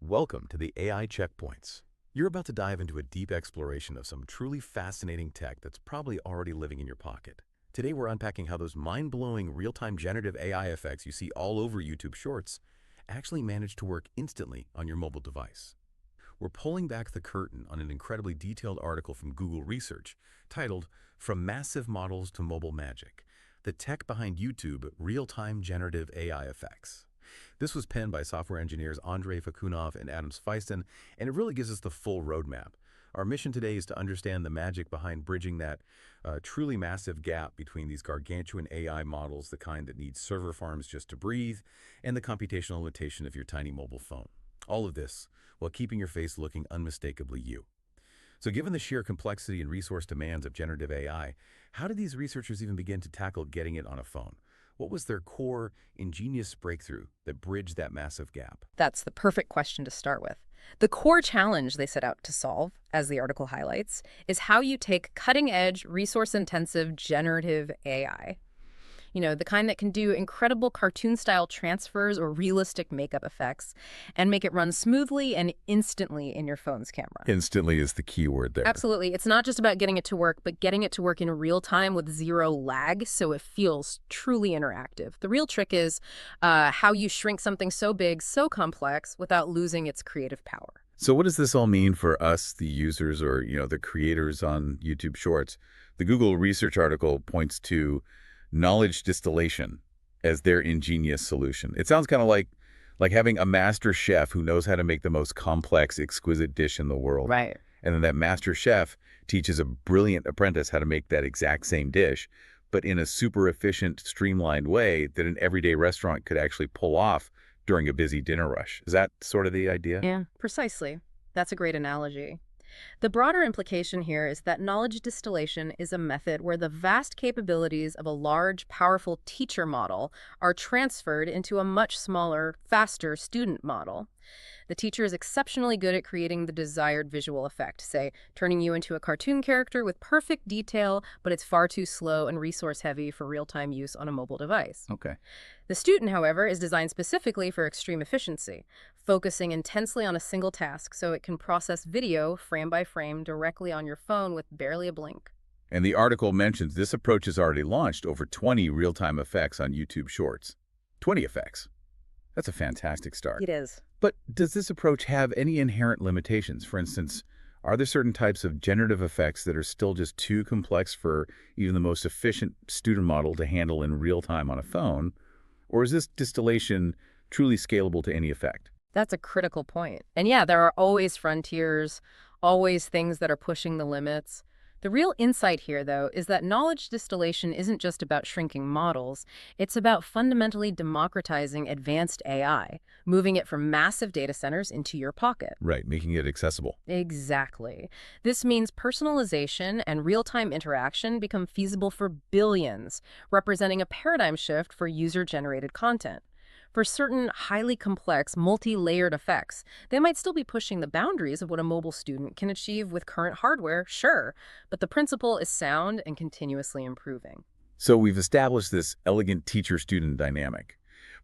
Welcome to the AI Checkpoints. You're about to dive into a deep exploration of some truly fascinating tech that's probably already living in your pocket. Today we're unpacking how those mind-blowing real-time generative AI effects you see all over YouTube Shorts actually manage to work instantly on your mobile device. We're pulling back the curtain on an incredibly detailed article from Google Research titled "From Massive Models to Mobile Magic: The Tech Behind YouTube Real-Time Generative AI Effects." This was penned by software engineers Andrei Fakunov and Adam Feisten, and it really gives us the full roadmap. Our mission today is to understand the magic behind bridging that truly massive gap between these gargantuan AI models, the kind that need server farms just to breathe, and the computational limitation of your tiny mobile phone. All of this while keeping your face looking unmistakably you. So given the sheer complexity and resource demands of generative AI, how did these researchers even begin to tackle getting it on a phone? What was their core, ingenious breakthrough that bridged that massive gap? That's the perfect question to start with. The core challenge they set out to solve, as the article highlights, is how you take cutting-edge, resource-intensive generative AI. The kind that can do incredible cartoon-style transfers or realistic makeup effects and make it run smoothly and instantly in your phone's camera. Instantly is the key word there. Absolutely. It's not just about getting it to work, but getting it to work in real time with zero lag so it feels truly interactive. The real trick is how you shrink something so big, so complex, without losing its creative power. So what does this all mean for us, the users, or the creators on YouTube Shorts? The Google research article points to knowledge distillation as their ingenious solution. It sounds kind of like having a master chef who knows how to make the most complex, exquisite dish in the world. Right. And then that master chef teaches a brilliant apprentice how to make that exact same dish, but in a super efficient, streamlined way that an everyday restaurant could actually pull off during a busy dinner rush. Is that sort of the idea? Yeah, precisely. That's a great analogy. The broader implication here is that knowledge distillation is a method where the vast capabilities of a large, powerful teacher model are transferred into a much smaller, faster student model. The teacher is exceptionally good at creating the desired visual effect, say, turning you into a cartoon character with perfect detail, but it's far too slow and resource-heavy for real-time use on a mobile device. Okay. The student, however, is designed specifically for extreme efficiency, focusing intensely on a single task so it can process video frame by frame directly on your phone with barely a blink. And the article mentions this approach has already launched over 20 real-time effects on YouTube Shorts. 20 effects. That's a fantastic start. It is. But does this approach have any inherent limitations? For instance, are there certain types of generative effects that are still just too complex for even the most efficient student model to handle in real time on a phone? Or is this distillation truly scalable to any effect? That's a critical point. And yeah, there are always frontiers, always things that are pushing the limits. The real insight here, though, is that knowledge distillation isn't just about shrinking models. It's about fundamentally democratizing advanced AI, moving it from massive data centers into your pocket. Right, making it accessible. Exactly. This means personalization and real-time interaction become feasible for billions, representing a paradigm shift for user-generated content. For certain highly complex, multi-layered effects, they might still be pushing the boundaries of what a mobile student can achieve with current hardware, sure, but the principle is sound and continuously improving. So we've established this elegant teacher-student dynamic.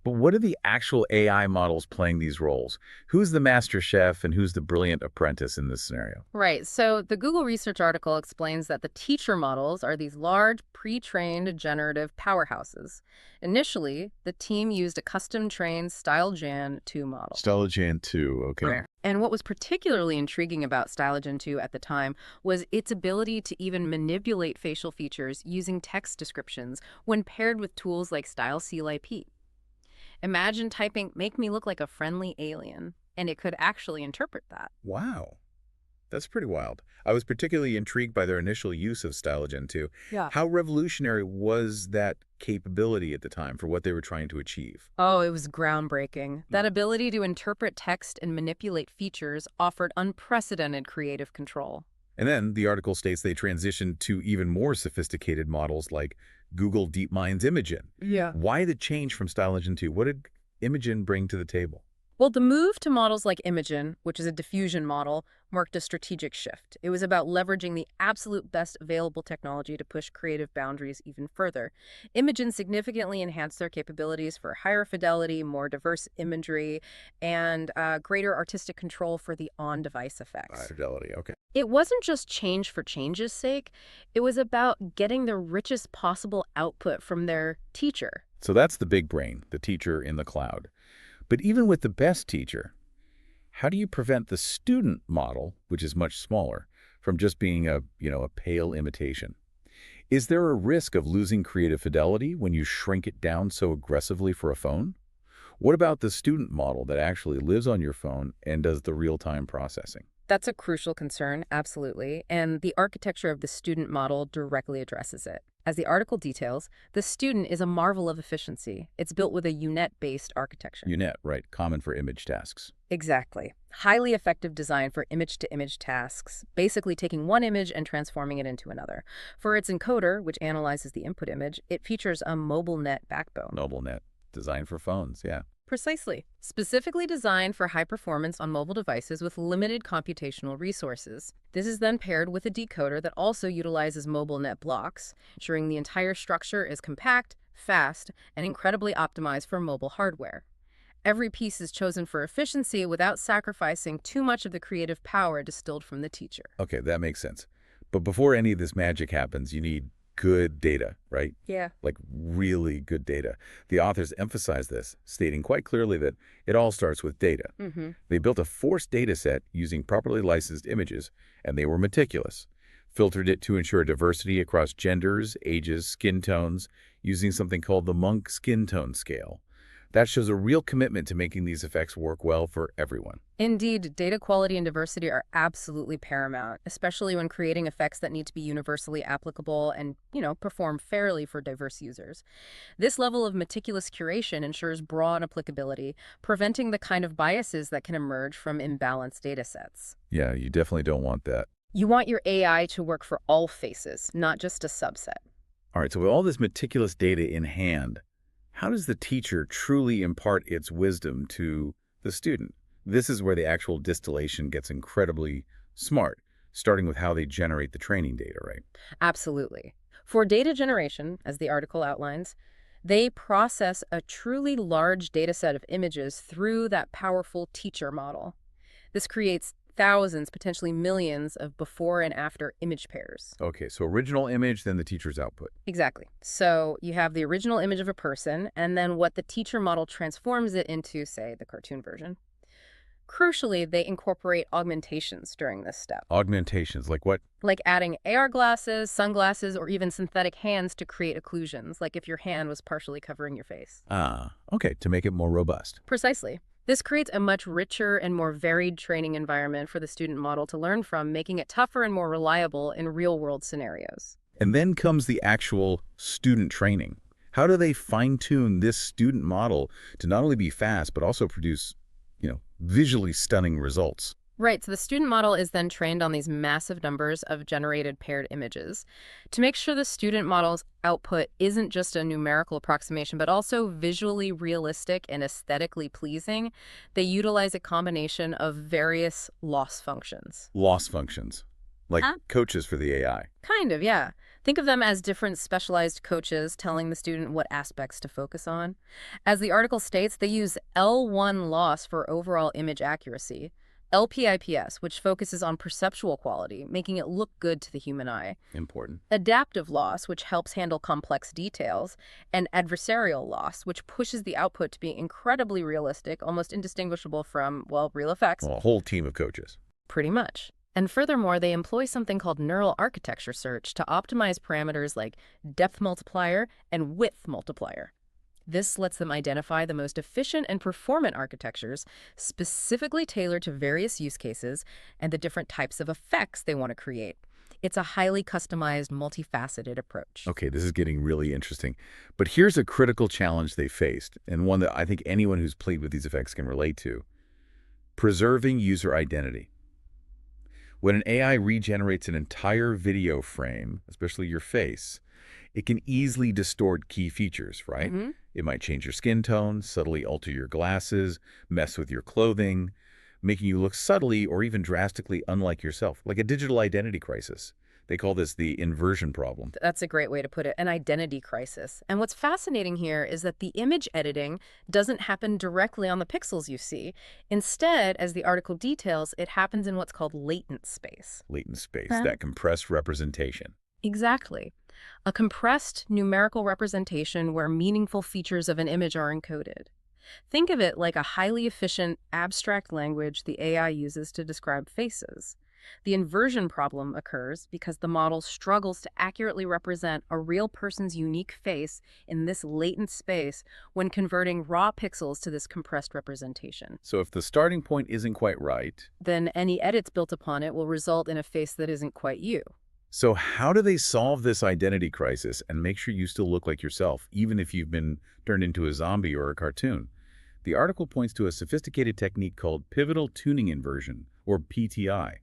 But what are the actual AI models playing these roles? Who's the master chef and who's the brilliant apprentice in this scenario? Right, so the Google research article explains that the teacher models are these large, pre-trained generative powerhouses. Initially, the team used a custom-trained StyleGen 2 model. StyleGen 2, okay. Right. And what was particularly intriguing about StyleGen 2 at the time was its ability to even manipulate facial features using text descriptions when paired with tools like StyleCLIP. Imagine typing, "make me look like a friendly alien," and it could actually interpret that. Wow. That's pretty wild. I was particularly intrigued by their initial use of StyleGen 2. Yeah. How revolutionary was that capability at the time for what they were trying to achieve? Oh, it was groundbreaking. That ability to interpret text and manipulate features offered unprecedented creative control. And then the article states they transitioned to even more sophisticated models like Google DeepMind's Imagen. Yeah. Why the change from StyleGen 2? What did Imagen bring to the table? Well, the move to models like Imagen, which is a diffusion model, marked a strategic shift. It was about leveraging the absolute best available technology to push creative boundaries even further. Imagen significantly enhanced their capabilities for higher fidelity, more diverse imagery, and greater artistic control for the on-device High effects. fidelity, okay. It wasn't just change for change's sake, it was about getting the richest possible output from their teacher. So that's the big brain, the teacher in the cloud. But even with the best teacher, how do you prevent the student model, which is much smaller, from just being a pale imitation? Is there a risk of losing creative fidelity when you shrink it down so aggressively for a phone? What about the student model that actually lives on your phone and does the real-time processing? That's a crucial concern, absolutely, and the architecture of the student model directly addresses it. As the article details, the student is a marvel of efficiency. It's built with a UNet-based architecture. UNet, right, common for image tasks. Exactly. Highly effective design for image-to-image tasks, basically taking one image and transforming it into another. For its encoder, which analyzes the input image, it features a mobile net backbone. NobleNet, designed for phones, yeah. Precisely. Specifically designed for high performance on mobile devices with limited computational resources. This is then paired with a decoder that also utilizes mobile net blocks, ensuring the entire structure is compact, fast, and incredibly optimized for mobile hardware. Every piece is chosen for efficiency without sacrificing too much of the creative power distilled from the teacher. Okay, that makes sense. But before any of this magic happens, you need good data, right? Yeah. Like really good data. The authors emphasize this, stating quite clearly that it all starts with data. Mm-hmm. They built a forced data set using properly licensed images, and they were meticulous. Filtered it to ensure diversity across genders, ages, skin tones, using something called the Monk skin tone scale. That shows a real commitment to making these effects work well for everyone. Indeed, data quality and diversity are absolutely paramount, especially when creating effects that need to be universally applicable and, perform fairly for diverse users. This level of meticulous curation ensures broad applicability, preventing the kind of biases that can emerge from imbalanced data sets. Yeah, you definitely don't want that. You want your AI to work for all faces, not just a subset. All right, so with all this meticulous data in hand, how does the teacher truly impart its wisdom to the student? This is where the actual distillation gets incredibly smart, starting with how they generate the training data, right? Absolutely. For data generation, as the article outlines, they process a truly large data set of images through that powerful teacher model. This creates thousands, potentially millions of before and after image pairs. Okay, so original image, then the teacher's output. Exactly. So you have the original image of a person, and then what the teacher model transforms it into, say, the cartoon version. Crucially, they incorporate augmentations during this step, Augmentations, like what? like adding AR glasses, sunglasses, or even synthetic hands to create occlusions, like if your hand was partially covering your face. Ah, okay, to make it more robust. Precisely. This creates a much richer and more varied training environment for the student model to learn from, making it tougher and more reliable in real-world scenarios. And then comes the actual student training. How do they fine-tune this student model to not only be fast, but also produce, visually stunning results? Right, so the student model is then trained on these massive numbers of generated paired images. To make sure the student model's output isn't just a numerical approximation, but also visually realistic and aesthetically pleasing, they utilize a combination of various loss functions. Loss functions, like Huh? coaches for the AI. Kind of, yeah. Think of them as different specialized coaches telling the student what aspects to focus on. As the article states, they use L1 loss for overall image accuracy, LPIPS, which focuses on perceptual quality, making it look good to the human eye, Important. adaptive loss, which helps handle complex details, and adversarial loss, which pushes the output to be incredibly realistic, almost indistinguishable from, well, real effects. Well, a whole team of coaches. Pretty much. And furthermore, they employ something called neural architecture search to optimize parameters like depth multiplier and width multiplier. This lets them identify the most efficient and performant architectures, specifically tailored to various use cases and the different types of effects they want to create. It's a highly customized, multifaceted approach. Okay, this is getting really interesting. But here's a critical challenge they faced, and one that I think anyone who's played with these effects can relate to. Preserving user identity. When an AI regenerates an entire video frame, especially your face, it can easily distort key features, right? Mm-hmm. It might change your skin tone, subtly alter your glasses, mess with your clothing, making you look subtly or even drastically unlike yourself, like a digital identity crisis. They call this the inversion problem. That's a great way to put it, an identity crisis. And what's fascinating here is that the image editing doesn't happen directly on the pixels you see. Instead, as the article details, it happens in what's called latent space. Latent space, Huh? that compressed representation. Exactly. A compressed numerical representation where meaningful features of an image are encoded. Think of it like a highly efficient, abstract language the AI uses to describe faces. The inversion problem occurs because the model struggles to accurately represent a real person's unique face in this latent space when converting raw pixels to this compressed representation. So if the starting point isn't quite right, Then any edits built upon it will result in a face that isn't quite you. so how do they solve this identity crisis and make sure you still look like yourself, even if you've been turned into a zombie or a cartoon? The article points to a sophisticated technique called pivotal tuning inversion, or PTI.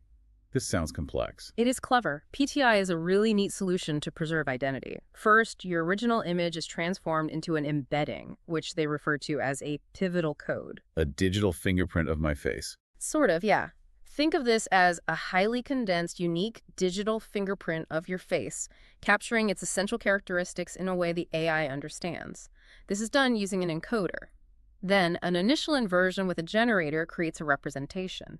This sounds complex. It is clever. PTI is a really neat solution to preserve identity. First, your original image is transformed into an embedding, which they refer to as a pivotal code. A digital fingerprint of my face. Sort of, yeah. Think of this as a highly condensed, unique digital fingerprint of your face, capturing its essential characteristics in a way the AI understands. This is done using an encoder. Then, an initial inversion with a generator creates a representation.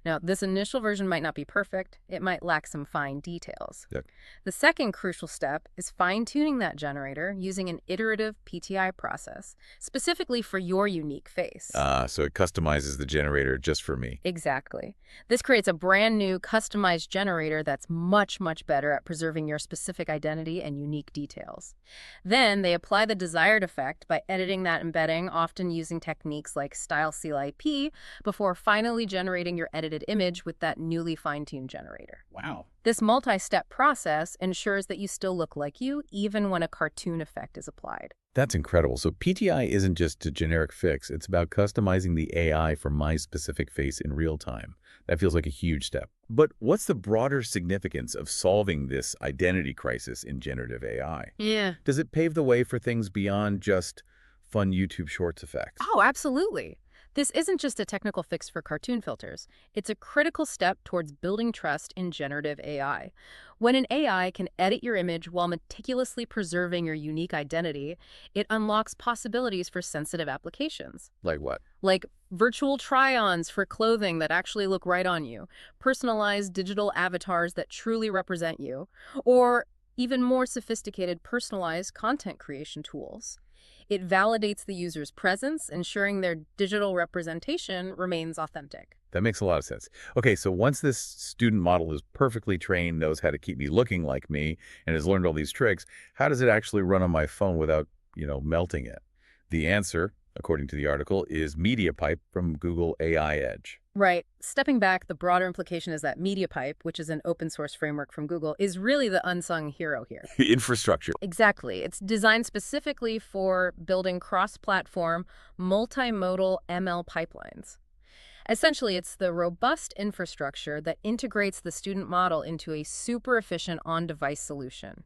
Now, this initial version might not be perfect. It might lack some fine details. Yep. The second crucial step is fine-tuning that generator using an iterative PTI process, specifically for your unique face. So it customizes the generator just for me. Exactly. This creates a brand new customized generator that's much, much better at preserving your specific identity and unique details. Then they apply the desired effect by editing that embedding, often using techniques like Style CLIP, before finally generating your edited image with that newly fine-tuned generator. Wow. This multi-step process ensures that you still look like you, even when a cartoon effect is applied. That's incredible. So PTI isn't just a generic fix. It's about customizing the AI for my specific face in real time. That feels like a huge step. But what's the broader significance of solving this identity crisis in generative AI? Yeah. Does it pave the way for things beyond just fun YouTube Shorts effects? Oh, absolutely. This isn't just a technical fix for cartoon filters. It's a critical step towards building trust in generative AI. When an AI can edit your image while meticulously preserving your unique identity, it unlocks possibilities for sensitive applications. Like what? Like virtual try-ons for clothing that actually look right on you, personalized digital avatars that truly represent you, or even more sophisticated personalized content creation tools. It validates the user's presence, ensuring their digital representation remains authentic. That makes a lot of sense. Okay, so once this student model is perfectly trained, knows how to keep me looking like me, and has learned all these tricks, how does it actually run on my phone without, melting it? The answer, according to the article, is MediaPipe from Google AI Edge. Right. Stepping back, the broader implication is that MediaPipe, which is an open source framework from Google, is really the unsung hero here. Infrastructure. Exactly. It's designed specifically for building cross-platform, multimodal ML pipelines. Essentially, it's the robust infrastructure that integrates the student model into a super efficient on-device solution.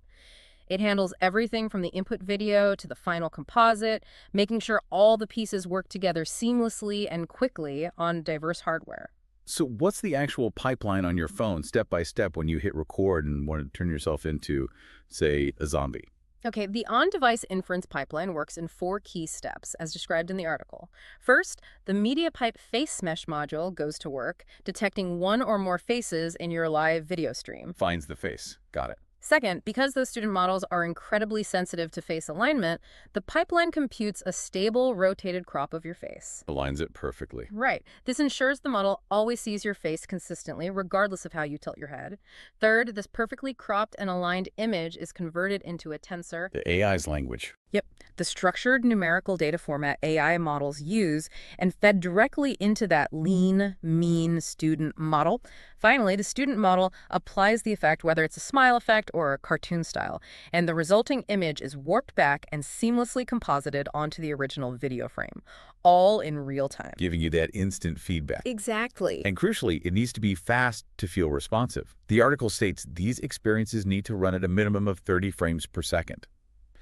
It handles everything from the input video to the final composite, making sure all the pieces work together seamlessly and quickly on diverse hardware. So what's the actual pipeline on your phone, step by step, when you hit record and want to turn yourself into, say, a zombie? Okay, the on-device inference pipeline works in 4 key steps, as described in the article. First, the MediaPipe face mesh module goes to work, detecting one or more faces in your live video stream. Finds the face. Got it. Second, because those student models are incredibly sensitive to face alignment, the pipeline computes a stable, rotated crop of your face. Aligns it perfectly. Right. This ensures the model always sees your face consistently, regardless of how you tilt your head. Third, this perfectly cropped and aligned image is converted into a tensor. The AI's language. Yep, the structured numerical data format AI models use and fed directly into that lean, mean student model. Finally, the student model applies the effect, whether it's a smile effect or a cartoon style, and the resulting image is warped back and seamlessly composited onto the original video frame, all in real time. Giving you that instant feedback. Exactly. And crucially, it needs to be fast to feel responsive. The article states these experiences need to run at a minimum of 30 frames per second.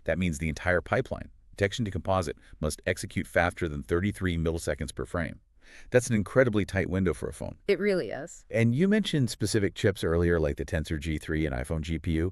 That means the entire pipeline, Detection to composite must execute faster than 33 milliseconds per frame. That's an incredibly tight window for a phone. It really is. And you mentioned specific chips earlier, like the Tensor G3 and iPhone GPU.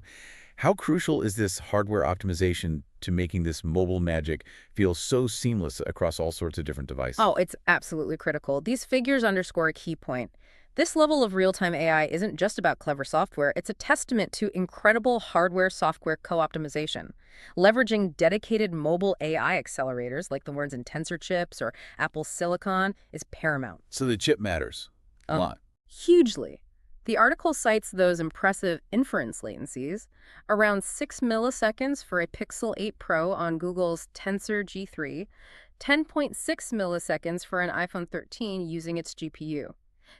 How crucial is this hardware optimization to making this mobile magic feel so seamless across all sorts of different devices? Oh, it's absolutely critical. These figures underscore a key point. This level of real-time AI isn't just about clever software, it's a testament to incredible hardware-software co-optimization. Leveraging dedicated mobile AI accelerators like the ones in Tensor chips or Apple Silicon is paramount. So the chip matters a lot. Hugely. The article cites those impressive inference latencies, around 6 milliseconds for a Pixel 8 Pro on Google's Tensor G3, 10.6 milliseconds for an iPhone 13 using its GPU.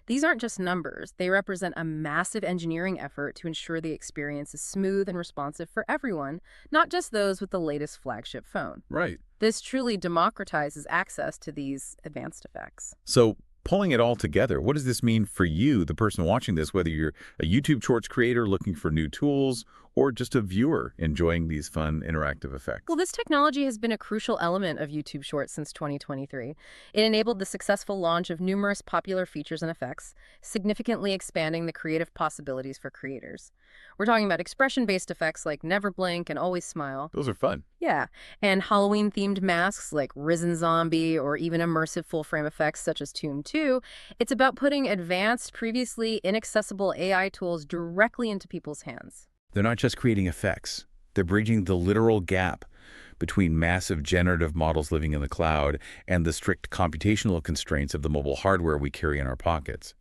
These aren't just numbers. They represent a massive engineering effort to ensure the experience is smooth and responsive for everyone, not just those with the latest flagship phone. Right. This truly democratizes access to these advanced effects. So pulling it all together, what does this mean for you, the person watching this, whether you're a YouTube Shorts creator looking for new tools or just a viewer enjoying these fun interactive effects? Well, this technology has been a crucial element of YouTube Shorts since 2023. It enabled the successful launch of numerous popular features and effects, significantly expanding the creative possibilities for creators. We're talking about expression-based effects like Never Blink and Always Smile. Those are fun. Yeah, and Halloween-themed masks like Risen Zombie or even immersive full-frame effects such as Tomb 2. It's about putting advanced, previously inaccessible AI tools directly into people's hands. They're not just creating effects. They're bridging the literal gap between massive generative models living in the cloud and the strict computational constraints of the mobile hardware we carry in our pockets.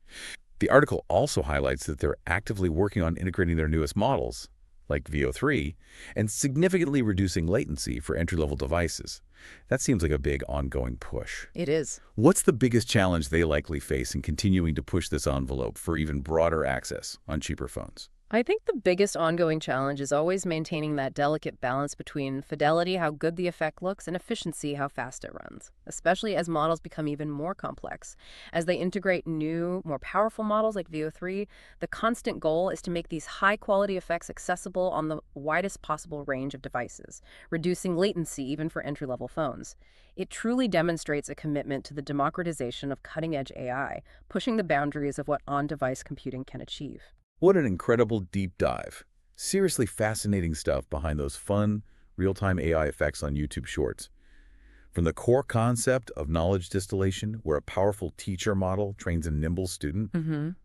The article also highlights that they're actively working on integrating their newest models, like VO3, and significantly reducing latency for entry-level devices. That seems like a big ongoing push. It is. What's the biggest challenge they likely face in continuing to push this envelope for even broader access on cheaper phones? I think the biggest ongoing challenge is always maintaining that delicate balance between fidelity, how good the effect looks, and efficiency, how fast it runs, especially as models become even more complex. As they integrate new, more powerful models like VO3, the constant goal is to make these high-quality effects accessible on the widest possible range of devices, reducing latency even for entry-level phones. It truly demonstrates a commitment to the democratization of cutting-edge AI, pushing the boundaries of what on-device computing can achieve. What an incredible deep dive. Seriously fascinating stuff behind those fun, real-time AI effects on YouTube Shorts. From the core concept of knowledge distillation, where a powerful teacher model trains a nimble student,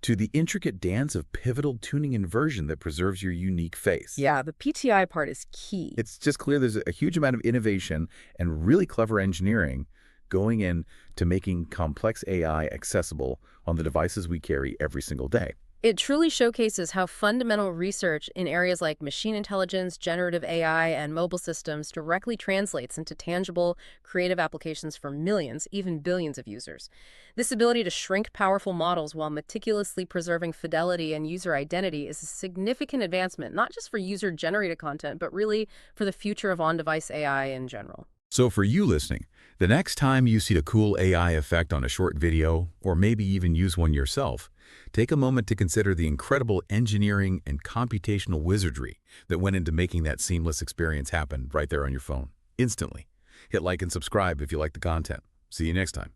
to the intricate dance of pivotal tuning inversion that preserves your unique face. Yeah, the PTI part is key. It's just clear there's a huge amount of innovation and really clever engineering going into making complex AI accessible on the devices we carry every single day. It truly showcases how fundamental research in areas like machine intelligence, generative AI, and mobile systems directly translates into tangible, creative applications for millions, even billions of users. This ability to shrink powerful models while meticulously preserving fidelity and user identity is a significant advancement, not just for user-generated content, but really for the future of on-device AI in general. So for you listening, the next time you see a cool AI effect on a short video, or maybe even use one yourself, take a moment to consider the incredible engineering and computational wizardry that went into making that seamless experience happen right there on your phone, instantly. Hit like and subscribe if you like the content. See you next time.